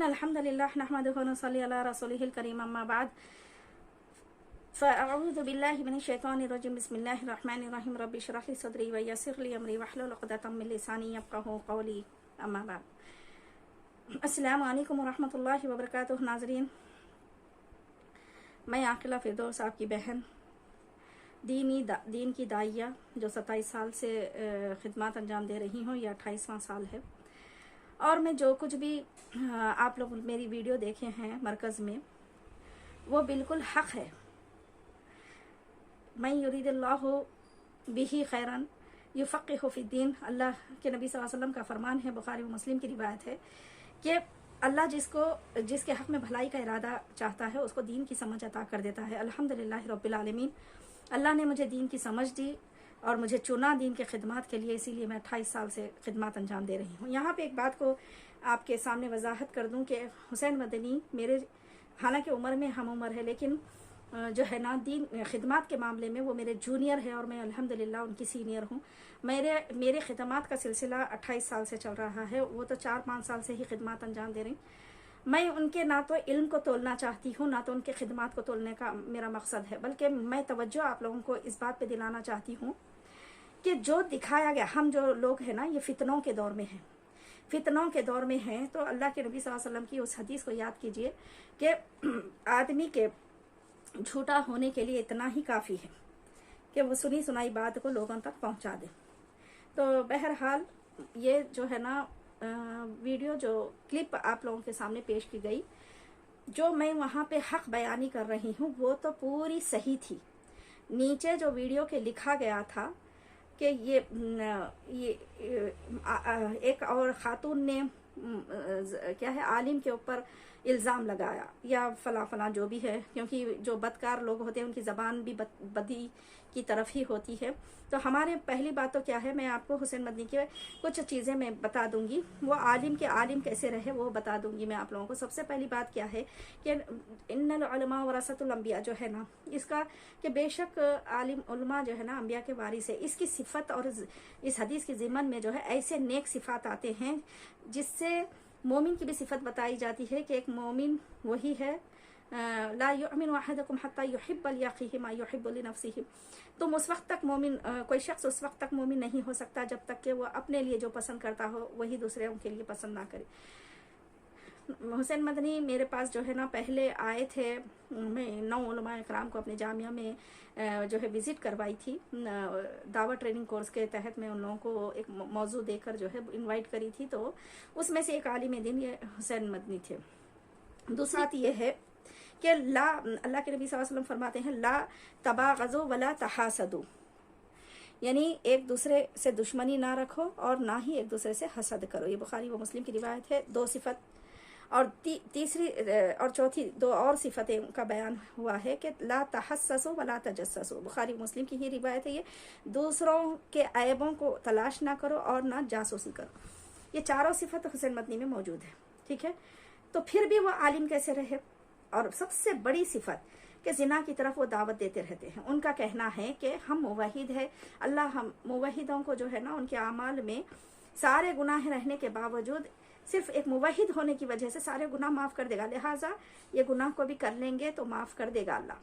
इन्नल्हम्दुलिल्लाह नहमदुहु व नसल्ली अला रसूलिहिल करीम अम्मा बाद फ़अऊज़ु बिल्लाहि मिनश शैतानिर रजीम बिस्मिल्लाहिर रहमानिर रहीम रब्बि इश्रह ली सदरी व यस्सिर ली अमरी वहलुल उक़दतम मिन लिसानी यफ़क़हू क़ौली अम्मा बाद। अस्सलामु अलैकुम व रहमतुल्लाहि व बरकातुहू। नाज़रीन, मैं आक़िला फ़िरदौस आपकी बहन दीन की दाइया जो 27 साल से खिदमत अंजाम दे रही हूँ, यह 28वां साल है। और मैं जो कुछ भी आप लोग मेरी वीडियो देखे हैं मरकज़ में, वो बिल्कुल हक़ है। मैं युरीदिल्लाहु बिही खैरन युफ़क़्क़िहु फ़िद्दीन। अल्लाह के नबी सल्लल्लाहु अलैहि वसल्लम का फरमान है, बुखारी व मुस्लिम की रिवायत है कि अल्लाह जिसके हक़ में भलाई का इरादा चाहता है उसको दीन की समझ अता कर देता है। अल्हम्दुलिल्लाह रब्बिल आलमीन, अल्लाह ने मुझे दीन की समझ दी और मुझे चुना दीन के खिदमत के लिए, इसीलिए मैं 28 साल से खिदमत अंजाम दे रही हूँ। यहाँ पे एक बात को आपके सामने वजाहत कर दूँ कि हुसैन मदनी मेरे, हालांकि उम्र में हम उम्र है, लेकिन जो है ना दीन खिदमत के मामले में वो मेरे जूनियर है और मैं अल्हम्दुलिल्लाह उनकी सीनियर हूँ। मेरे खिदमत का सिलसिला 28 साल से चल रहा है, वो तो 4-5 साल से ही खिदमत अंजाम दे रही। मैं उनके ना तो इल्म को तोलना चाहती हूँ, ना तो उनके खिदमत को तोलने का मेरा मकसद है, बल्कि मैं तवज्जो आप लोगों को इस बात पे दिलाना चाहती हूँ कि जो दिखाया गया, हम जो लोग हैं ना, ये फितनों के दौर में हैं। फितनों के दौर में हैं तो अल्लाह के नबी सल्लल्लाहु अलैहि वसल्लम की उस हदीस को याद कीजिए कि आदमी के झूठा होने के लिए इतना ही काफ़ी है कि वो सुनी सुनाई बात को लोगों तक पहुंचा दे। तो बहरहाल ये जो है ना वीडियो, जो क्लिप आप लोगों के सामने पेश की गई, जो मैं वहाँ पे हक बयानी कर रही हूँ, वो तो पूरी सही थी। नीचे जो वीडियो के लिखा गया था कि ये एक और ख़ातून ने क्या है, आलिम के ऊपर इल्ज़ाम लगाया या फला फला जो भी है, क्योंकि जो बदकार लोग होते हैं उनकी ज़बान भी बदी की तरफ ही होती है। तो हमारे पहली बात तो क्या है, मैं आपको हुसैन मदनी के कुछ चीज़ें मैं बता दूंगी, वो आलिम कैसे रहे वो बता दूंगी मैं आप लोगों को। सबसे पहली बात क्या है कि इन्नल उलमा वरसतुल अंबिया जो है ना, इसका कि बेशक आलिम उलमा जो है ना अंबिया के वारिस है, इसकी सिफत और इस हदीस के ज़िमन में जो है ऐसे नेक सिफात आते हैं जिससे मोमिन की भी सिफत बताई जाती है कि एक मोमिन वही है, ला युमिनु अहदुकुम हत्ता युहिब्ब लिअखीहि मा युहिब्बु लिनफ्सिहि। तुम उस वक्त तक मोमिन, कोई शख्स उस वक्त तक मोमिन नहीं हो सकता जब तक कि वो अपने लिए जो पसंद करता हो वही दूसरे के लिए पसंद ना करे। हुसैन मदनी मेरे पास जो है ना पहले आए थे, मैं 9 उलमा इकराम को अपने जामिया में जो है विज़िट करवाई थी, दावा ट्रेनिंग कोर्स के तहत मैं उन लोगों को एक मौजू देकर जो है इनवाइट करी थी। तो उसमें से एक आलिम दीन ये हुसैन मदनी थे। दूसरी बात ये है कि अल्लाह के नबी सल्लल्लाहु अलैहि वसल्लम फरमाते हैं, ला तबागज़ू वला तहासदू, यानी एक दूसरे से दुश्मनी ना रखो और ना ही एक दूसरे से हसद करो। ये बुखारी व मुस्लिम की रिवायत है। 2 सिफत और तीसरी और चौथी 2 और सिफतें का बयान हुआ है कि ला तहस्ससु वला तजस्ससु, बुखारी मुस्लिम की ही रिवायत है। ये दूसरों के ऐबों को तलाश ना करो और ना जासूसी करो। ये चारों सिफत हुसैन मदनी में मौजूद है, ठीक है। तो फिर भी वो आलिम कैसे रहे? और सबसे बड़ी सिफत कि जिना की तरफ वो दावत देते रहते हैं। उनका कहना है कि हम मुवहिद है, अल्लाह हम मुवहिदों को जो है ना उनके आमाल में सारे गुनाह रहने के बावजूद सिर्फ एक मुवहिद होने की वजह से सारे गुनाह माफ़ कर देगा, लिहाजा ये गुनाह को भी कर लेंगे तो माफ़ कर देगा अल्लाह।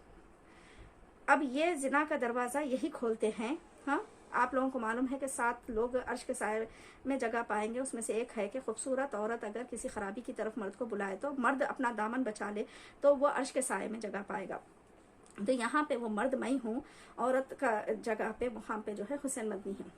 अब ये जिना का दरवाज़ा यही खोलते हैं। हाँ, आप लोगों को मालूम है कि 7 लोग अर्श के साए में जगह पाएंगे, उसमें से एक है कि खूबसूरत औरत अगर किसी खराबी की तरफ मर्द को बुलाए तो मर्द अपना दामन बचा ले तो वो अर्श के साए में जगह पाएगा। तो यहाँ पे वो मर्द मैं हूँ, औरत का जगह पे वहाँ पे जो है हुसैन मदनी है।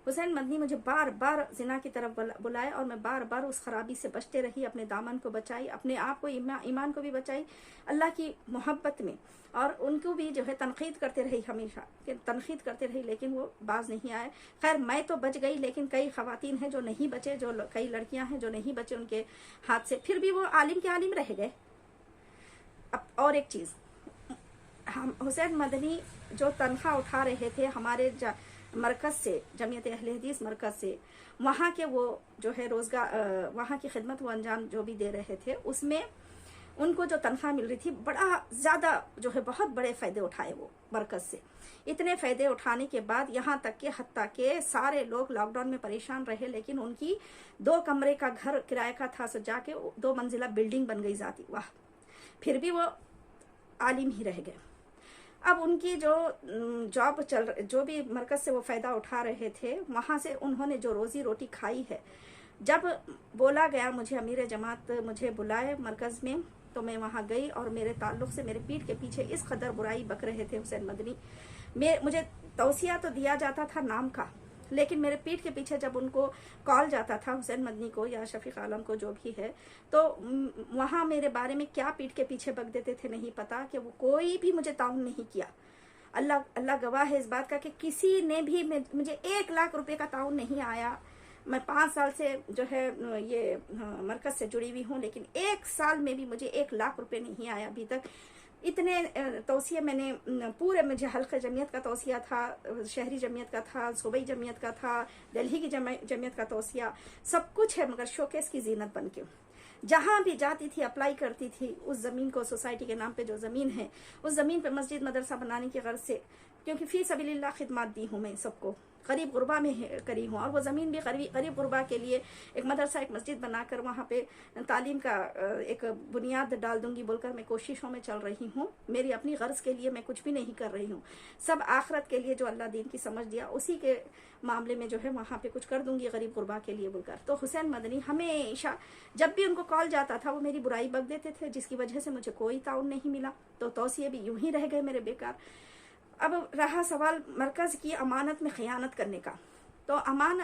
हुसैन मदनी मुझे बार बार जिना की तरफ बुलाए और मैं बार बार उस खराबी से बचते रही, अपने दामन को बचाई, अपने आप को ईमान को भी बचाई अल्लाह की मोहब्बत में, और उनको भी जो है तनकीद करते रही, हमेशा तनकीद करते रही, लेकिन वो बाज नहीं आए। खैर मैं तो बच गई, लेकिन कई खवातीन हैं जो नहीं बचे, जो कई लड़कियां हैं जो नहीं बचे उनके हाथ से, फिर भी वो आलिम के आलिम रह गए। अब और एक चीज़, हम हुसैन मदनी जो तनख्वाह उठा रहे थे हमारे मरकज़ से, जमीयत अहले हदीस मरकज़ से, वहाँ के वो जो है रोज़गार, वहाँ की खिदमत वो अंजाम जो भी दे रहे थे, उसमें उनको जो तनख्वाह मिल रही थी, बड़ा ज़्यादा जो है बहुत बड़े फ़ायदे उठाए वो मरकज़ से। इतने फ़ायदे उठाने के बाद यहाँ तक कि हत्ता के सारे लोग लॉकडाउन में परेशान रहे, लेकिन उनकी 2 कमरे का घर किराए का था, सो जाके 2 मंजिला बिल्डिंग बन गई ज़ाती, वाह, फिर भी वो आलिम ही रह गए। अब उनकी जो जॉब जो भी मरकज़ से वो फ़ायदा उठा रहे थे, वहाँ से उन्होंने जो रोज़ी रोटी खाई है, जब बोला गया मुझे अमीर जमात मुझे बुलाए मरकज़ में, तो मैं वहाँ गई और मेरे ताल्लुक़ से मेरे पीठ के पीछे इस कदर बुराई बक रहे थे हुसैन मदनी। मुझे तौसिया तो दिया जाता था नाम का, लेकिन मेरे पीठ के पीछे जब उनको कॉल जाता था हुसैन मदनी को या शफीक आलम को जो भी है, तो वहाँ मेरे बारे में क्या पीठ के पीछे बक देते थे नहीं पता, कि वो कोई भी मुझे ताउन नहीं किया। अल्लाह गवाह है इस बात का कि किसी ने भी मुझे 1 लाख रुपए का ताउन नहीं आया। मैं 5 साल से जो है ये मरकज़ से जुड़ी हुई हूँ, लेकिन 1 साल में भी मुझे 1 लाख रुपए नहीं आया अभी तक। इतने तौसिया मैंने पूरे, मुझे हल्क़े जमीयत का तौसिया था, शहरी जमीयत का था, सूबाई जमीयत का था, दिल्ली की जमीयत का तौसिया, सब कुछ है, मगर शोकेस की जीनत बन के जहाँ भी जाती थी अप्लाई करती थी। उस ज़मीन को, सोसाइटी के नाम पे जो ज़मीन है, उस ज़मीन पे मस्जिद मदरसा बनाने की गर्ज से, क्योंकि फ़ी सबीलिल्लाह खिदमत दी हूँ मैं सबको, गरीब गुरबा में करी हूँ, और वो ज़मीन भी गरीब गुरबा के लिए एक मदरसा, एक मस्जिद बनाकर वहाँ पे तालीम का एक बुनियाद डाल दूंगी बोलकर मैं कोशिशों में चल रही हूँ। मेरी अपनी गर्ज के लिए मैं कुछ भी नहीं कर रही हूँ, सब आखरत के लिए जो अल्लाह दीन की समझ दिया उसी के मामले में जो है वहाँ पे कुछ कर दूंगी गरीब गुरबा के लिए बोलकर। तो हुसैन मदनी हमेशा जब भी उनको कॉल जाता था वो मेरी बुराई बक देते थे, जिसकी वजह से मुझे कोई ताउन नहीं मिला, तो तौसिए भी यूं ही रह गए मेरे बेकार। अब रहा सवाल मरकज़ की अमानत में ख़यानत करने का, तो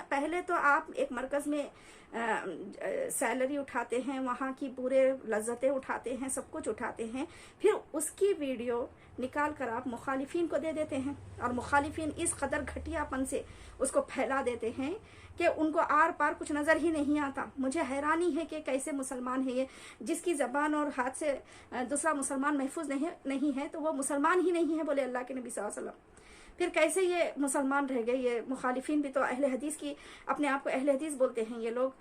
पहले तो आप एक मरकज़ में सैलरी उठाते हैं, वहाँ की पूरे लज्जतें उठाते हैं, सब कुछ उठाते हैं, फिर उसकी वीडियो निकाल कर आप मुखालिफिन को दे देते हैं, और मुखालिफिन इस कदर घटियापन से उसको फैला देते हैं कि उनको आर पार कुछ नज़र ही नहीं आता। मुझे हैरानी है कि कैसे मुसलमान है ये, जिसकी ज़बान और हाथ से दूसरा मुसलमान महफूज नहीं है, तो वो मुसलमान ही नहीं है बोले अल्लाह के नबी सल्लल्लाहु अलैहि वसल्लम। फिर कैसे ये मुसलमान रह गए? ये मुखालिफिन भी तो अहले हदीस की, अपने आप को अहले हदीस बोलते हैं ये लोग,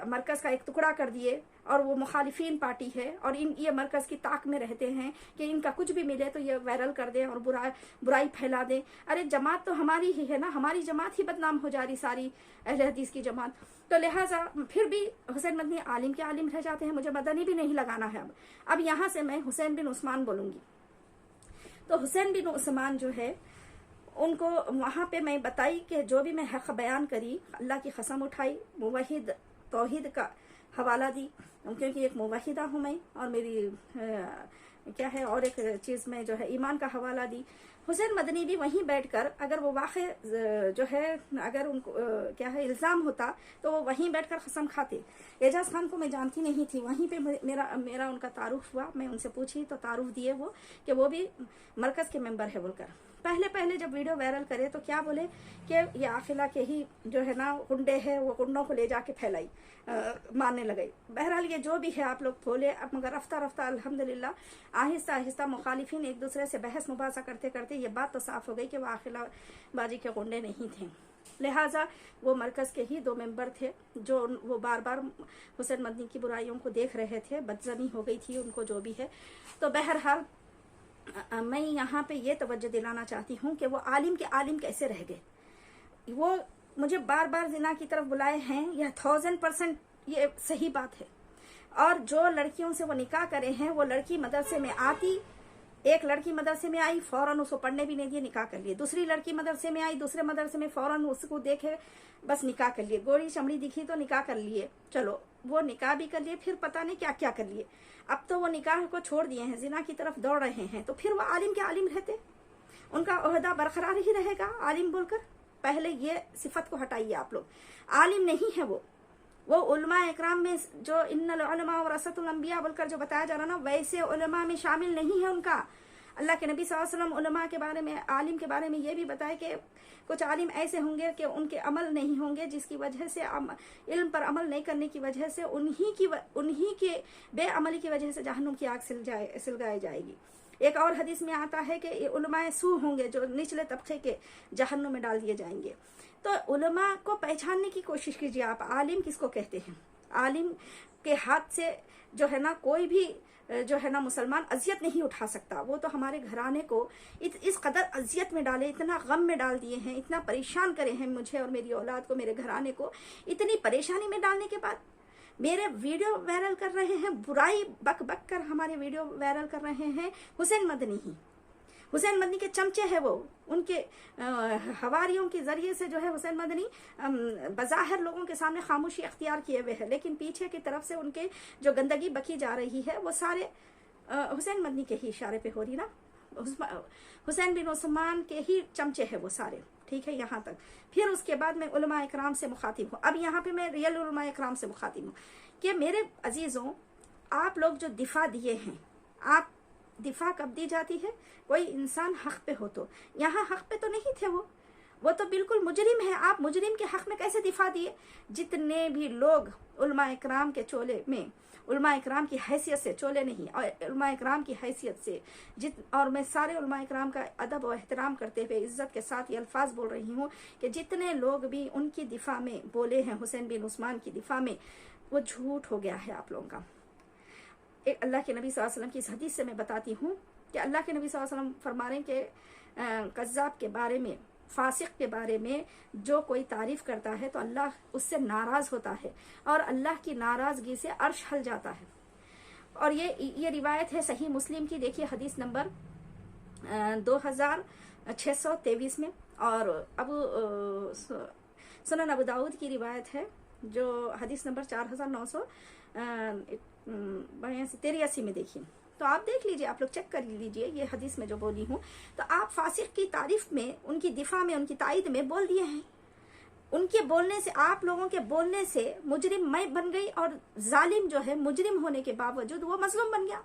मरकज़ का एक टुकड़ा कर दिए और वो मुखालिफिन पार्टी है, और ये मरकज़ की ताक में रहते हैं कि इनका कुछ भी मिले तो ये वायरल कर दें और बुराई फैला दें। अरे जमात तो हमारी ही है ना, हमारी जमात ही बदनाम हो जा रही, सारी अहले हदीस की जमात। तो लिहाजा फिर भी हुसैन मदनी आलिम के आलिम रह जाते हैं। मुझे मदनी भी नहीं लगाना है। अब यहाँ से मैं हुसैन बिन उस्मान बोलूँगी। तो हुसैन बिन उस्मान जो है, उनको वहाँ पे मैं बताई कि जो भी मैं हक़ बयान करी, अल्लाह की कसम उठाई, मुवहिद तौहीद का हवाला दी, क्योंकि एक मुवहिदा हूँ मैं, और मेरी क्या है और एक चीज़ में जो है ईमान का हवाला दी। हुसैन मदनी भी वहीं बैठकर, अगर वो वाक़ई जो है, अगर उनको क्या है इल्ज़ाम होता तो वो वहीं बैठकर कसम खाते। एजाज खान को मैं जानती नहीं थी, वहीं पे मेरा उनका तारुफ हुआ। मैं उनसे पूछी तो तारुफ दिए वो कि वो भी मरकज़ के मेंबर है बोलकर। पहले जब वीडियो वायरल करे तो क्या बोले कि ये आखिला के ही जो है ना गुंडे हैं, वो गुंडों को ले जाके फैलाई, मारने लगे। बहरहाल ये जो भी है आप लोग बोले। अब मगर रफ्ता अल्हम्दुलिल्लाह आहिस्ता आहिस्ता मुखालिफिन एक दूसरे से बहस मुबासा करते करते ये बात तो साफ हो गई कि वो आखिला बाजी के गुंडे नहीं थे। लिहाजा वो मरकज़ के ही 2 मेंबर थे जो वो बार बार हुसैन मदनी की बुराइयों को देख रहे थे। बदज़नी हो गई थी उनको, जो भी है। तो बहरहाल मैं यहाँ पे ये तवज्जो दिलाना चाहती हूँ कि वो आलिम के आलिम कैसे रह गए। वो मुझे बार बार जिना की तरफ बुलाए हैं, यह 1000% ये सही बात है। और जो लड़कियों से वो निकाह करे हैं, वो लड़की मदरसे में आती, एक लड़की मदरसे में आई, फौरन उसको पढ़ने भी नहीं दिए, निकाह कर लिए। दूसरी लड़की मदरसे में आई, दूसरे मदरसे में फौरन उसको देखे, बस निकाह कर लिए। गोरी चमड़ी दिखी तो निकाह कर लिए। चलो वो निकाह भी कर लिए, फिर पता नहीं क्या क्या कर लिए। अब तो वो निकाह को छोड़ दिए हैं, जिना की तरफ दौड़ रहे हैं। तो फिर वो आलिम के आलिम रहते, उनका ओहदा बरकरार ही रहेगा आलिम बोलकर। पहले ये सिफत को हटाइए आप लोग। आलिम नहीं है वो उलमा इकराम में जो इन्नल उलमा वरसतुल अंबिया बोलकर जो बताया जा रहा ना, वैसे उलमा में शामिल नहीं है उनका। अल्लाह के नबी सल्लल्लाहु अलैहि वसल्लम उलमा के बारे में, आलिम के बारे में ये भी बताया कि कुछ आलिम ऐसे होंगे कि उनके अमल नहीं होंगे, जिसकी वजह से इल्म पर अमल नहीं करने की वजह से उन्हीं के बेअमली की वजह से जहन्नुम की आग सिलगाई जाएगी। एक और हदीस में आता है कि उलमाए सू होंगे जो निचले तबके के जहन्नुम में डाल दिए जाएंगे। तो उलमा को पहचानने की कोशिश कीजिए आप। आलिम किसको कहते हैं? आलिम के हाथ से जो है ना कोई भी जो है ना मुसलमान अजियत नहीं उठा सकता। वो तो हमारे घराने को इस कदर अजियत में डाले, इतना गम में डाल दिए हैं, इतना परेशान करे हैं मुझे और मेरी औलाद को, मेरे घराने को इतनी परेशानी में डालने के बाद मेरे वीडियो वायरल कर रहे हैं, बुराई बक बक कर हमारे वीडियो वायरल कर रहे हैं हुसैन मदनी ही। हुसैन मदनी के चमचे हैं वो, उनके हवारियों के जरिए से जो है हुसैन मदनी बज़ाहिर लोगों के सामने खामोशी अख्तियार किए हुए हैं, लेकिन पीछे की तरफ से उनके जो गंदगी बकी जा रही है वो सारे हुसैन मदनी के ही इशारे पे हो रही ना। हुसैन बिन उस्मान के ही चमचे हैं वो सारे, ठीक है यहाँ तक। फिर उसके बाद मैं उलमा इकराम से मुखातिब हूँ। अब यहाँ पे मैं रियल उलमा इकराम से मुखातिब हूँ कि मेरे अजीज़ों, आप लोग जो दिफा दिए हैं, आप दिफा कब दी जाती है? कोई इंसान हक पे हो तो। यहाँ हक पे तो नहीं थे वो तो बिल्कुल मुजरिम है। आप मुजरिम के हक में कैसे दिफा दिए? जितने भी लोग उलमा इकराम के चोले में, उलमा इकराम की हैसियत से, चोले नहीं और उलमा इकराम की हैसियत से और मैं सारे उलमा इकराम का अदब और एहतराम करते हुए इज्जत के साथ ये अल्फाज बोल रही हूँ कि जितने लोग भी उनकी दिफा में बोले हैं, हुसैन बिन उस्मान की दिफा में, वो झूठ हो गया है आप लोगों का। एक अल्लाह के नबी सल्लल्लाहु अलैहि वसल्लम की इस हदीस से मैं बताती हूँ कि अल्लाह के नबी सल्लल्लाहु अलैहि वसल्लम फरमा रहे हैं कि कज़्ज़ाब के बारे में, फासिक के बारे में जो कोई तारीफ करता है तो अल्लाह उससे नाराज़ होता है और अल्लाह की नाराज़गी से अर्श हल जाता है। और ये रिवायत है सही मुस्लिम की, देखिए हदीस नंबर 2623 में, और सुनन अबू दाऊद की रिवायत है जो हदीस नंबर 4983 में। देखिए तो आप देख लीजिए, आप लोग चेक कर लीजिए ये हदीस में जो बोली हूँ। तो आप फासिक की तारीफ में, उनकी दिफा में, उनकी तायद में बोल दिए हैं। उनके बोलने से, आप लोगों के बोलने से मुजरिम मैं बन गई और जालिम जो है मुजरिम होने के बावजूद वो मजलूम बन गया,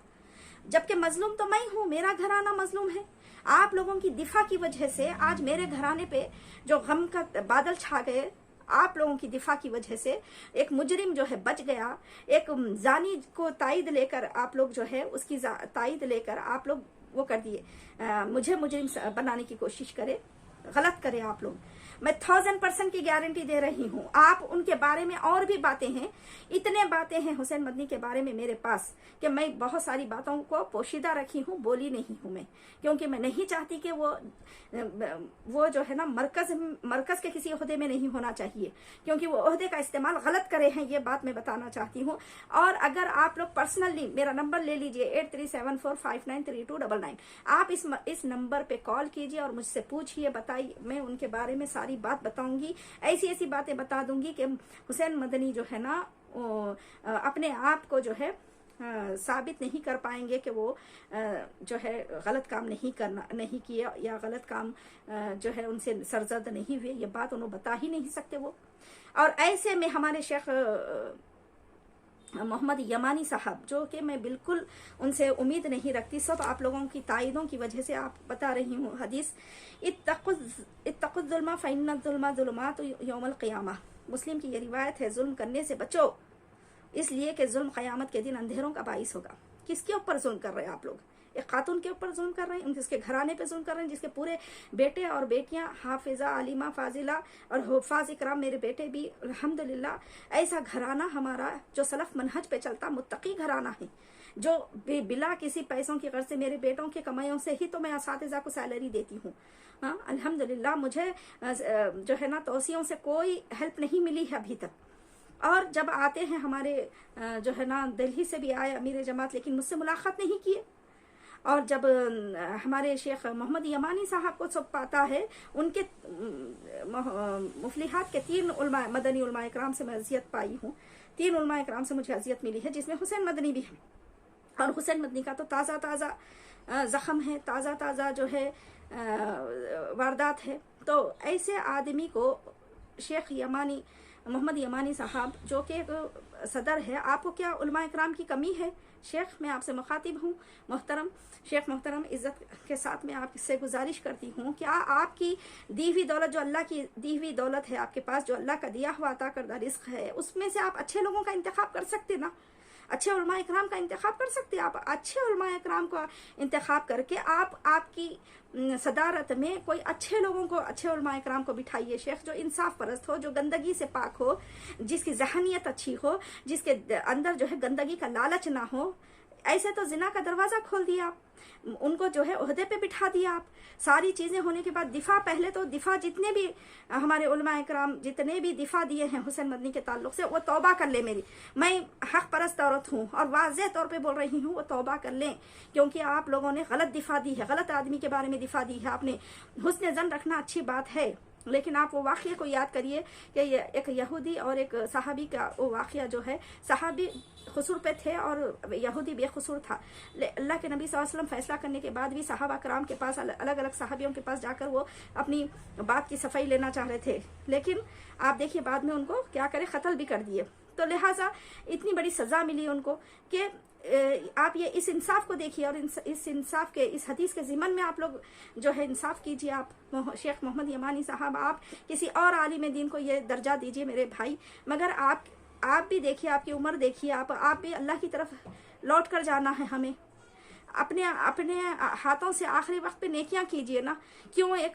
जबकि मजलूम तो मैं हूँ, मेरा घराना मजलूम है। आप लोगों की दिफा की वजह से आज मेरे घराने पे जो गम का बादल छा गए, आप लोगों की दिफा की वजह से एक मुजरिम जो है बच गया। एक जानी को तायद लेकर आप लोग जो है उसकी तायद लेकर आप लोग वो कर दिए, मुझे मुजरिम बनाने की कोशिश करे, गलत करे आप लोग। मैं 1000% की गारंटी दे रही हूँ। आप उनके बारे में और भी बातें हैं, इतने बातें हैं हुसैन मदनी के बारे में मेरे पास कि मैं बहुत सारी बातों को पोशीदा रखी हूँ, बोली नहीं हूँ मैं, क्योंकि मैं नहीं चाहती कि वो जो है ना मरकज के किसी ओहदे में नहीं होना चाहिए, क्योंकि वो ओहदे का इस्तेमाल गलत करे हैं, ये बात मैं बताना चाहती हूँ। और अगर आप लोग पर्सनली मेरा नंबर ले लीजिए 8374593299, आप इस नंबर पे कॉल कीजिए और मुझसे पूछिए, बताइए, मैं उनके बारे में सारी बात बताऊंगी, ऐसी ऐसी बातें बता दूंगी कि हुसैन मदनी जो है ना अपने आप को जो है साबित नहीं कर पाएंगे कि वो जो है गलत काम नहीं किया या गलत काम जो है उनसे सरजद नहीं हुए, ये बात उन्होंने बता ही नहीं सकते वो। और ऐसे में हमारे शेख मोहम्मद यमानी साहब, जो कि मैं बिल्कुल उनसे उम्मीद नहीं रखती, सब आप लोगों की तायदों की वजह से आप बता रही हूँ हदीस, इत्तक़ुज़्ज़ुल्मा फ़इन्नज़्ज़ुल्मा ज़ुलुमातु यौमल क़ियामा। मुस्लिम की ये रिवायत है, जुल्म करने से बचो, इसलिए कि जुल्म क़यामत के दिन अंधेरों का बाइस होगा। किसके ऊपर जुल्म कर रहे हैं आप लोग? एक खातून के ऊपर जुल्म कर रहे हैं, जिसके घराने पे जुल्म कर रहे हैं, जिसके पूरे बेटे और बेटियां हाफिजा, आलिमा, फाजिला और हुफ़ाज़ इकराम, मेरे बेटे भी अल्हम्दुलिल्लाह। ऐसा घराना हमारा जो सलफ मनहज पे चलता मुत्तकी घराना है, जो बिला किसी पैसों की गर्ज से, मेरे बेटों के कमाइयों से ही तो मैं असातिज़ा को सैलरी देती हूँ। हाँ अल्हम्दुलिल्लाह, मुझे जो है ना तौसियों से कोई हेल्प नहीं मिली है अभी तक। और जब आते हैं हमारे जो है ना दिल्ली से भी आए अमीर जमात, लेकिन मुझसे मुलाकात नहीं किए। और जब हमारे शेख मोहम्मद यमानी साहब को सब पाता है, उनके मुफलिहात के 3 उलमा, मदनी उलमा इकराम से मैं अजियत पाई हूँ, 3 उलमा इकराम से मुझे अजियत मिली है, जिसमें हुसैन मदनी भी है। और हुसैन मदनी का तो ताज़ा ताज़ा ज़ख्म है, ताज़ा ताज़ा जो है वारदात है। तो ऐसे आदमी को शेख यमानी, मोहम्मद यमानी साहब, जो कि सदर है, आपको क्या उलमा इकराम की कमी है? शेख, मैं आपसे मुखातिब हूँ, मोहतरम शेख मोहतरम, इज़्ज़त के साथ मैं आपसे गुजारिश करती हूँ, क्या आपकी दी हुई दौलत, जो अल्लाह की दी हुई दौलत है आपके पास, जो अल्लाह का दिया हुआ अता करदा रिज़्क़ है, उसमें से आप अच्छे लोगों का इंतखाब कर सकते ना? अच्छे उलमा इकराम का इंतखाब कर सकते हैं। आप अच्छे उलमा इकराम को इंतखाब करके आप आपकी सदारत में कोई अच्छे लोगों को, अच्छे उलमा इकराम को बिठाइए, शेख जो इंसाफ परस्त हो, जो गंदगी से पाक हो, जिसकी जहनीत अच्छी हो, जिसके अंदर जो है गंदगी का लालच ना हो। ऐसे तो जिना का दरवाज़ा खोल दिया आप, उनको जो है ओहदे पे बिठा दिया आप। सारी चीज़ें होने के बाद दिफा, पहले तो दिफा जितने भी हमारे उलमा इकराम जितने भी दिफा दिए हैं हुसैन मदनी के ताल्लुक से, वो तौबा कर ले। मेरी, मैं हक परस्त औरत हूँ और वाज़ेह तौर पे बोल रही हूँ, वो तौबा कर लें, क्योंकि आप लोगों ने गलत दिफा दी है, गलत आदमी के बारे में दिफा दी है आपने। हुस्न ज़न रखना अच्छी बात है, लेकिन आप वो वाक़या को याद करिए कि ये एक यहूदी और एक सहाबी का वो वाक़या जो है, सहाबी कसूर पे थे और यहूदी बेकसूर था। अल्लाह के नबी सल्लल्लाहु अलैहि वसल्लम फैसला करने के बाद भी सहाबा कराम के पास, अलग अलग सहाबियों के पास जाकर वो अपनी बात की सफाई लेना चाह रहे थे, लेकिन आप देखिए बाद में उनको क्या करे, कत्ल भी कर दिए। तो लिहाजा इतनी बड़ी सज़ा मिली उनको कि आप ये इस इंसाफ को देखिए, और इस इंसाफ के, इस हदीस के ज़िमन में आप लोग जो है इंसाफ कीजिए। आप शेख मोहम्मद यमानी साहब, आप किसी और आलिम दीन को ये दर्जा दीजिए मेरे भाई, मगर आप भी देखिए, आपकी उम्र देखिए, आप भी अल्लाह की तरफ लौट कर जाना है हमें। अपने हाथों से आखिरी वक्त पे नेकियां कीजिए ना। क्यों एक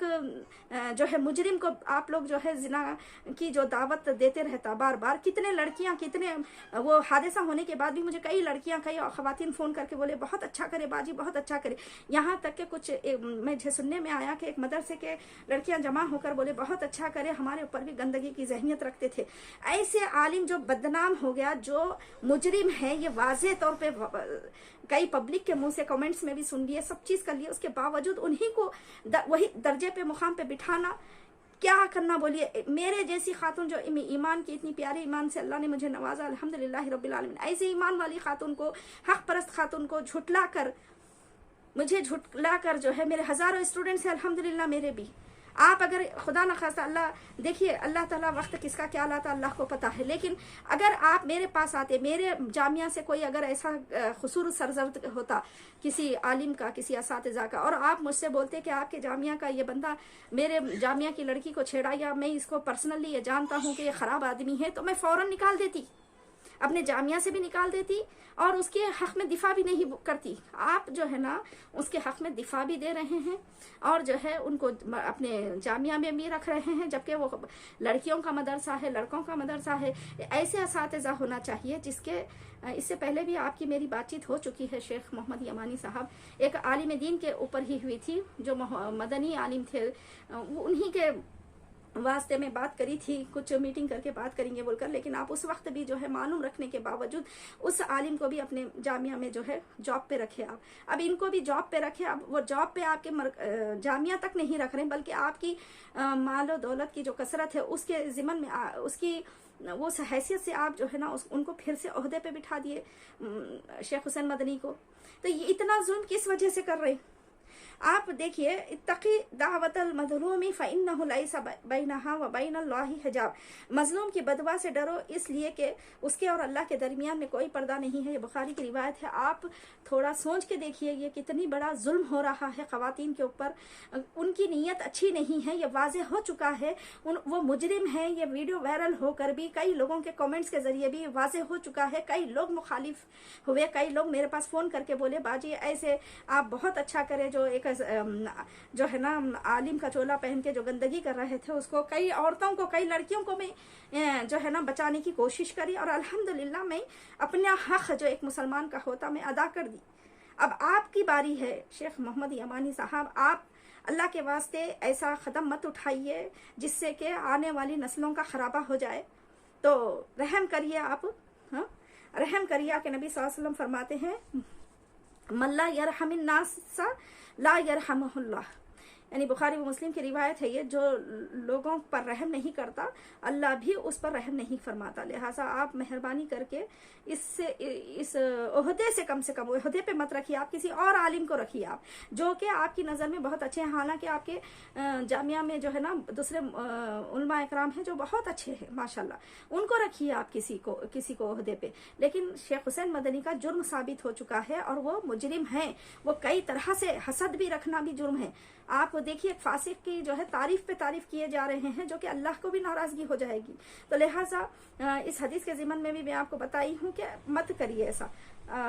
जो है मुजरिम को आप लोग जो है जिना की जो दावत देते रहता बार बार। कितने लड़कियां, कितने वो हादसा होने के बाद भी मुझे कई लड़कियां, कई ख़वातीन फ़ोन करके बोले बहुत अच्छा करे बाजी, बहुत अच्छा करे। यहाँ तक कि कुछ मुझे सुनने में आया कि एक मदरसे के लड़कियां जमा होकर बोले बहुत अच्छा करे, हमारे ऊपर भी गंदगी की जहनीत रखते थे। ऐसे आलिम जो बदनाम हो गया, जो मुजरिम है, ये वाज़ेह तौर पर कई पब्लिक के मुंह से कमेंट्स में भी सुन लिए, सब चीज़ कर लिए, उसके बावजूद उन्हीं को वही दर्जे पे मुकाम पे बिठाना, क्या करना बोलिए। मेरे जैसी खातून जो ईमान की, इतनी प्यारे ईमान से अल्लाह ने मुझे नवाजा, अल्हम्दुलिल्लाह रब्बिल आलमीन, ऐसी ईमान वाली खातून को, हक परस्त खातून को मुझे झुटला कर जो है, मेरे हज़ारों स्टूडेंट्स हैं अल्हम्दुलिल्लाह, मेरे भी। आप अगर खुदा न खास्ता, अल्लाह देखिए, अल्लाह ताला वक्त किसका क्या लाता अल्लाह को पता है, लेकिन अगर आप मेरे पास आते, मेरे जामिया से कोई अगर ऐसा खुसूर सरजद होता किसी आलिम का, किसी असातिज़ा का, और आप मुझसे बोलते कि आपके जामिया का ये बंदा मेरे जामिया की लड़की को छेड़ा, या मैं इसको पर्सनली ये जानता हूँ कि ये ख़राब आदमी है, तो मैं फ़ौरन निकाल देती, अपने जामिया से भी निकाल देती, और उसके हक़ में दिफा भी नहीं करती। आप जो है ना उसके हक़ में दिफा भी दे रहे हैं, और जो है उनको अपने जामिया में भी रख रहे हैं, जबकि वो लड़कियों का मदरसा है, लड़कों का मदरसा है। ऐसे असातिज़ा होना चाहिए जिसके, इससे पहले भी आपकी मेरी बातचीत हो चुकी है शेख मोहम्मद यमानी साहब, एक आलिम दीन के ऊपर ही हुई थी, जो मदनी आलिम थे, उन्हीं के वास्ते में बात करी थी, कुछ मीटिंग करके बात करेंगे बोलकर, लेकिन आप उस वक्त भी जो है मालूम रखने के बावजूद उस आलिम को भी अपने जामिया में जो है जॉब पे रखे आप। अब इनको भी जॉब पे रखे, अब वो जॉब पे आपके जामिया तक नहीं रख रहे, बल्कि आपकी मालो दौलत की जो कसरत है उसके ज़िमन में उसकी वो हैसियत से आप जो है ना उनको फिर से ओहदे पे बिठा दिए शेख हुसैन मदनी को। तो ये इतना जुल्म किस वजह से कर रहे? आप देखिए, इत्तकी दावतल मज़लूमी फ़इन्नहु लैसा बैनहा व बैनल्लाहि हिजाब। मज़लूम की बदवा से डरो, इसलिए कि उसके और अल्लाह के दरमियान में कोई पर्दा नहीं है। ये बुखारी की रिवायत है। आप थोड़ा सोच के देखिए, ये कितनी बड़ा जुल्म हो रहा है ख़वातीन के ऊपर। उनकी नीयत अच्छी नहीं है, ये वाज़ेह हो चुका है। वो मुजरिम है। ये वीडियो वायरल होकर भी कई लोगों के कमेंट्स के ज़रिए भी वाज़ेह हो चुका है। कई लोग मुखालिफ हुए, कई लोग मेरे पास फ़ोन करके बोले बाजी ऐसे आप बहुत अच्छा करें, जो एक जो है ना आलिम का चोला पहन के जो गंदगी कर रहे थे, उसको कई औरतों को, कई लड़कियों को मैं जो है ना बचाने की कोशिश करी, और अल्हम्दुलिल्लाह मैं अपना हक जो एक मुसलमान का होता मैं अदा कर दी। अब आपकी बारी है शेख मोहम्मद यमानी साहब, आप अल्लाह के वास्ते ऐसा कदम मत उठाइए जिससे कि आने वाली नस्लों का खराबा हो जाए। तो रहम करिए आप, हाँ रहम करिए कि नबी सल्लल्लाहु अलैहि वसल्लम फरमाते हैं, मल्ला यरहमिन नास ला यरहमुहुल्लाह, यानी बुखारी व मुस्लिम की रिवायत है ये, जो लोगों पर रहम नहीं करता अल्लाह भी उस पर रहम नहीं फरमाता। लिहाजा आप मेहरबानी करके इस ओहदे से कम ओहदे पे मत रखिए, आप किसी और आलिम को रखिए, आप जो कि आपकी नज़र में बहुत अच्छे हैं। हालांकि आपके जामिया में जो है ना दूसरे उलमा इकराम हैं जो बहुत अच्छे हैं माशाल्लाह, उनको रखिए आप किसी को ओहदे पे। लेकिन शेख हुसैन मदनी का जुर्म साबित हो चुका है और वो मुजरिम हैं, वो कई तरह से हसद भी रखना भी जुर्म है। आप देखिए फासिक की जो है तारीफ पे तारीफ किए जा रहे हैं, जो कि अल्लाह को भी नाराज़गी हो जाएगी। तो लिहाजा इस हदीस के ज़िमन में भी मैं आपको बताई हूँ कि मत करिए ऐसा।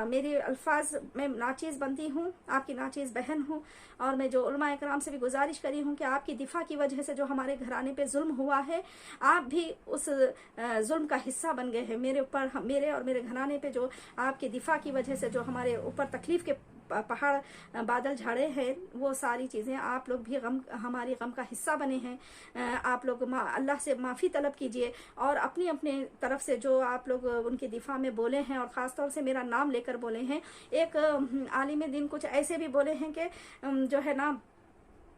मेरे अल्फाज में नाचीज़ बनती हूँ, आपकी नाचीज़ बहन हूँ, और मैं जो उलमा इकराम से भी गुजारिश करी हूँ कि आपकी दिफा की वजह से जो हमारे घराने पे जुल्म हुआ है, आप भी उस जुल्म का हिस्सा बन गए हैं। मेरे ऊपर, मेरे और मेरे घराने पे जो आपकी दिफा की वजह से जो हमारे ऊपर तकलीफ़ के पहाड़ बादल झाड़े हैं, वो सारी चीज़ें आप लोग भी गम, हमारी गम का हिस्सा बने हैं। आप लोग अल्लाह से माफ़ी तलब कीजिए, और अपनी अपने तरफ से जो आप लोग उनकी दिफा में बोले हैं, और ख़ास तौर से मेरा नाम लेकर बोले हैं। एक आलिम दिन कुछ ऐसे भी बोले हैं कि जो है ना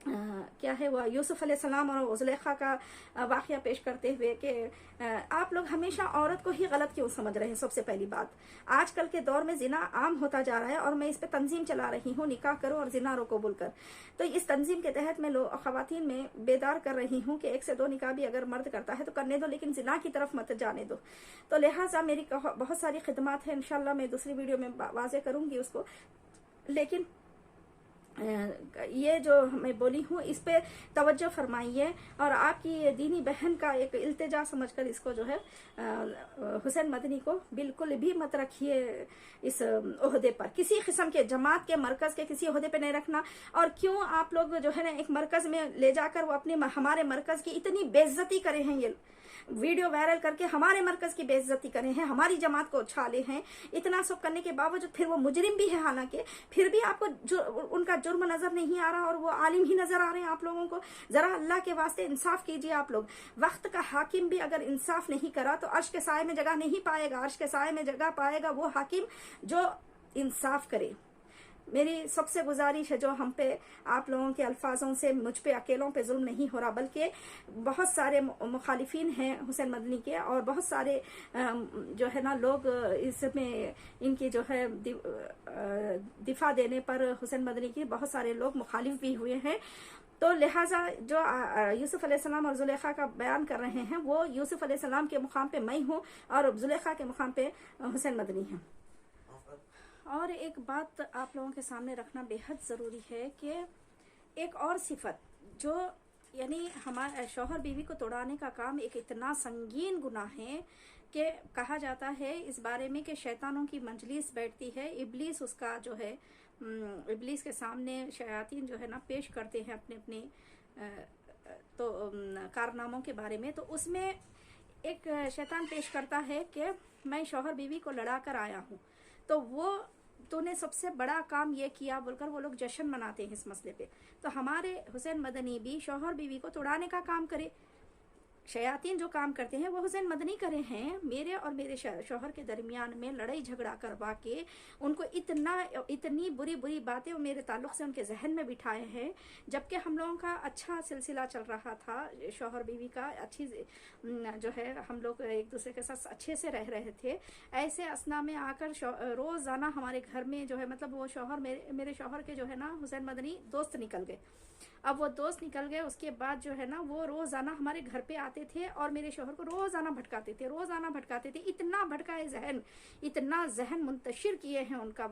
क्या है वो यूसुफ अलैहिस्सलाम और ज़ुलेखा का वाक़या पेश करते हुए कि आप लोग हमेशा औरत को ही गलत क्यों समझ रहे हैं। सबसे पहली बात, आजकल के दौर में ज़िना आम होता जा रहा है, और मैं इस पे तंजीम चला रही हूँ, निकाह करो और ज़िना रोको बोलकर। तो इस तंजीम के तहत मैं ख़वातीन में बेदार कर रही हूँ कि 1 से 2 निकाह भी अगर मर्द करता है तो करने दो, लेकिन ज़िना की तरफ मत जाने दो। तो लिहाजा मेरी बहुत सारी खिदमात हैं, इंशाल्लाह मैं दूसरी वीडियो में वाज़े करूँगी उसको। लेकिन ये जो मैं बोली हूँ इस पे तवज्जो फरमाइए, और आपकी ये दीनी बहन का एक इल्तिजा समझकर इसको जो है हुसैन मदनी को बिल्कुल भी मत रखिए इस ओहदे पर, किसी किस्म के जमात के मरकज़ के किसी ओहदे पे नहीं रखना। और क्यों आप लोग जो है ना एक मरकज़ में ले जाकर वो अपने हमारे मरकज़ की इतनी बेइज्जती करे हैं, ये वीडियो वायरल करके हमारे मरकज़ की बेइज्जती करे हैं, हमारी जमात को उछाले हैं। इतना सब करने के बावजूद फिर वो मुजरिम भी है, हालांकि फिर भी आपको उनका जुर्म नज़र नहीं आ रहा, और वो आलिम ही नज़र आ रहे हैं आप लोगों को। ज़रा अल्लाह के वास्ते इंसाफ कीजिए आप लोग। वक्त का हाकिम भी अगर इंसाफ नहीं करा तो अर्श के साए में जगह नहीं पाएगा। अर्श के साए में जगह पाएगा वो हाकिम जो इंसाफ करे। मेरी सबसे गुजारिश है, जो हम पे आप लोगों के अल्फाजों से मुझ पे अकेलों पे जुल्म नहीं हो रहा, बल्कि बहुत सारे मुखालिफिन हैं हुसैन मदनी के, और बहुत सारे जो है ना लोग इसमें इनकी जो है दिफा देने पर हुसैन मदनी की बहुत सारे लोग मुखालिफ भी हुए हैं। तो लिहाजा जो यूसुफ अलैहिस्सलाम और ज़ुलेखा का बयान कर रहे हैं, वो यूसुफ अलैहिस्सलाम के मुकाम पे मैं हूँ, और ज़ुलेखा के मुकाम पे हुसैन मदनी है। और एक बात आप लोगों के सामने रखना बेहद ज़रूरी है कि एक और सिफत, जो यानी हमारे शौहर बीवी को तोड़ाने का काम एक इतना संगीन गुनाह है कि कहा जाता है इस बारे में कि शैतानों की मजलिस बैठती है, इब्लीस उसका जो है इब्लीस के सामने शयातीन जो है ना पेश करते हैं अपने अपने तो कारनामों के बारे में। तो उसमें एक शैतान पेश करता है कि मैं शौहर बीवी को लड़ा कर आया हूँ, तो वो तूने सबसे बड़ा काम ये किया बोलकर वो लोग जश्न मनाते हैं इस मसले पे। तो हमारे हुसैन मदनी भी शौहर बीवी को तोड़ाने का काम करे। शयातीन जो काम करते हैं वो हुसैन मदनी करे हैं। मेरे और मेरे शौहर के दरमियान में लड़ाई झगड़ा करवा के उनको इतनी बुरी बुरी बातें मेरे ताल्लुक से उनके जहन में बिठाए हैं, जबकि हम लोगों का अच्छा सिलसिला चल रहा था, शौहर बीवी का अच्छी जो है हम लोग एक दूसरे के साथ अच्छे से रह रहे थे। ऐसे असना में आकर रोज़ाना हमारे घर में जो है मतलब वो शौहर मेरे शौहर के जो है ना हुसैन मदनी दोस्त निकल गए। अब वो दोस्त निकल गए, उसके बाद जो है ना वो रोज़ाना हमारे घर पे आते थे और मेरे शौहर को रोज़ाना भटकाते थे। इतना भटकाए जहन, इतना जहन मुंतशिर किए हैं उनका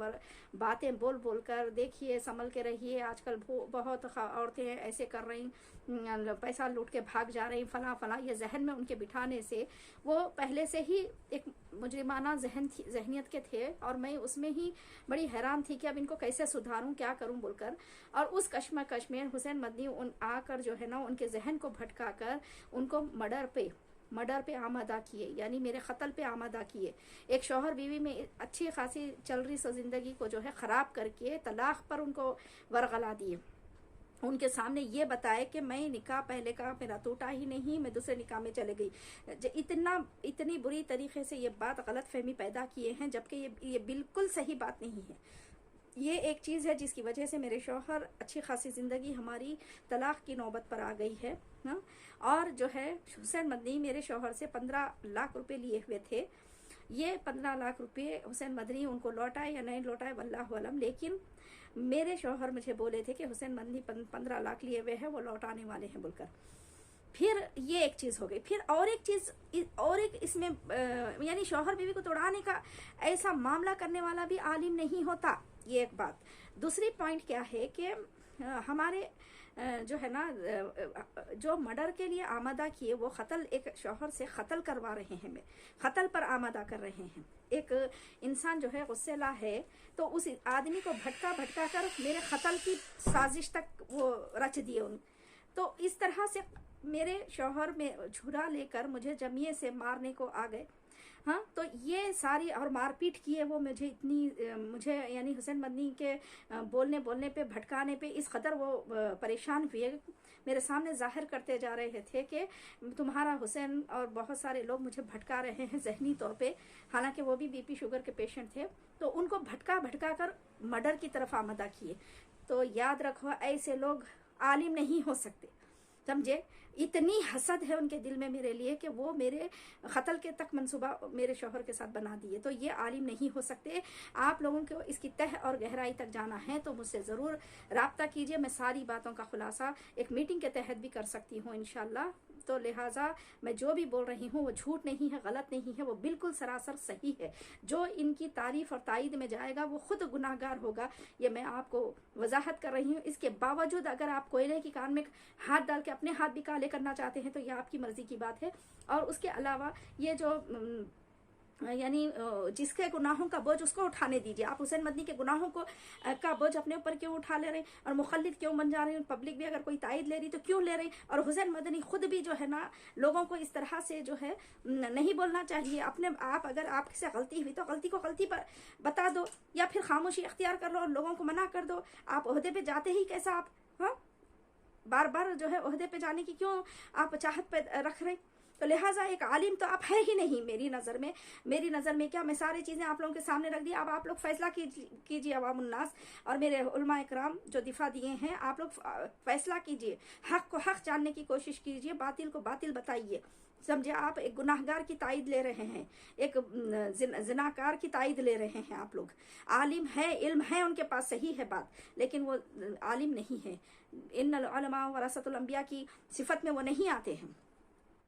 बातें बोल बोल कर। देखिए संभल के रहिए, आजकल बहुत औरतें ऐसे कर रही, पैसा लूट के भाग जा रही, फला ये जहन में उनके बिठाने से वो पहले से ही एक मुजरिमाना जहनियत के थे, और मैं उसमें ही बड़ी हैरान थी कि अब इनको कैसे सुधारूं, क्या करूं बोलकर। और उस कश्मकश में हुसैन मदनी आकर जो है ना उनके जहन को भटका कर उनको मर्डर पे आमादा किए, यानी मेरे कत्ल पे आमादा किए। एक शौहर बीवी में अच्छी खासी चल रही ज़िंदगी को जो है ख़राब करके तलाक पर उनको वरगला दिए। उनके सामने ये बताए कि मैं निकाह पहले का मेरा टूटा ही नहीं, मैं दूसरे निकाह में चले गई। इतनी बुरी तरीके से ये बात गलत फहमी पैदा किए हैं, जबकि ये बिल्कुल सही बात नहीं है। ये एक चीज़ है जिसकी वजह से मेरे शौहर अच्छी खासी ज़िंदगी हमारी तलाक की नौबत पर आ गई है ना। और जो है हुसैन मदनी मेरे शौहर से 15 लाख रुपए लिए हुए थे। ये 15 लाख रुपए हुसैन मदनी उनको लौटाए या नहीं लौटाए वल्लाहु अलम, लेकिन मेरे शौहर मुझे बोले थे कि हुसैन मदनी 15 लाख लिए हुए हैं, वो लौटाने वाले हैं बोलकर। फिर ये एक चीज़ हो गई। फिर और एक इसमें यानी शौहर बीवी को तोड़ाने का ऐसा मामला करने वाला भी आलिम नहीं होता, ये एक बात। दूसरी पॉइंट क्या है कि ہمارے جو ہے نا جو مرڈر کے لیے آمادہ کیے وہ قتل ایک شوہر سے قتل کروا رہے ہیں، قتل پر آمادہ کر رہے ہیں. ایک انسان جو ہے غصے لا ہے تو اس آدمی کو بھٹکا بھٹکا کر میرے قتل کی سازش تک وہ رچ دیے ان. تو اس طرح سے میرے شوہر میں جھرا لے کر مجھے جمیعے سے مارنے کو آ گئے. ہاں تو یہ ساری اور مار پیٹ کیے وہ مجھے یعنی حسین مدنی کے بولنے پہ بھٹکانے پہ اس قدر وہ پریشان ہوئے، میرے سامنے ظاہر کرتے جا رہے تھے کہ تمہارا حسین اور بہت سارے لوگ مجھے بھٹکا رہے ہیں ذہنی طور پہ، حالانکہ وہ بھی بی پی شوگر کے پیشنٹ تھے. تو ان کو بھٹکا بھٹکا کر مرڈر کی طرف آمادہ کیے. تو یاد رکھو ایسے لوگ عالم نہیں ہو سکتے، سمجھے. اتنی حسد ہے ان کے دل میں میرے لیے کہ وہ میرے قتل کے تک منصوبہ میرے شوہر کے ساتھ بنا دیے. تو یہ عالم نہیں ہو سکتے. آپ لوگوں کو اس کی تہ اور گہرائی تک جانا ہے تو مجھ سے ضرور رابطہ کیجئے. میں ساری باتوں کا خلاصہ ایک میٹنگ کے تحت بھی کر سکتی ہوں انشاءاللہ. تو لہٰذا میں جو بھی بول رہی ہوں وہ جھوٹ نہیں ہے، غلط نہیں ہے، وہ بالکل سراسر صحیح ہے. جو ان کی تعریف اور تائید میں جائے گا وہ خود گناہ گار ہوگا. یہ میں آپ کو وضاحت کر رہی ہوں. اس کے باوجود اگر آپ کوئلے کی کان میں ہاتھ ڈال کے اپنے ہاتھ بھی کالے کرنا چاہتے ہیں تو یہ آپ کی مرضی کی بات ہے. اور اس کے علاوہ یہ جو یعنی جس کے گناہوں کا بوجھ اس کو اٹھانے دیجیے. آپ حسین مدنی کے گناہوں کا بوجھ اپنے اوپر کیوں اٹھا لے رہے ہیں اور مخلد کیوں بن جا رہے ہیں؟ پبلک بھی اگر کوئی تائید لے رہی تو کیوں لے رہی؟ اور حسین مدنی خود بھی جو ہے نا لوگوں کو اس طرح سے جو ہے نہیں بولنا چاہیے. آپ اگر آپ سے غلطی ہوئی تو غلطی کو غلطی پر بتا دو یا پھر خاموشی اختیار کر لو اور لوگوں کو منع کر دو. آپ عہدے پہ جاتے ہی کیسا آپ بار بار جو ہے عہدے پہ جانے کی کیوں آپ چاہت پہ رکھ رہے؟ تو لہٰذا ایک عالم تو آپ ہے ہی نہیں میری نظر میں کیا میں ساری چیزیں آپ لوگوں کے سامنے رکھ دی. اب آپ لوگ فیصلہ کیجیے عوام الناس اور میرے علماء اکرام جو دفاع دیے ہیں آپ لوگ فیصلہ کیجیے. حق کو حق جاننے کی کوشش کیجیے، باطل کو باطل بتائیے. سمجھے آپ ایک گناہگار کی تائید لے رہے ہیں، ایک زناکار کی تائید لے رہے ہیں. آپ لوگ عالم ہے، علم ہے ان کے پاس، صحیح ہے بات، لیکن وہ عالم نہیں ہے. ان العلماء ورثۃ الانبیاء کی صفت میں وہ نہیں آتے ہیں.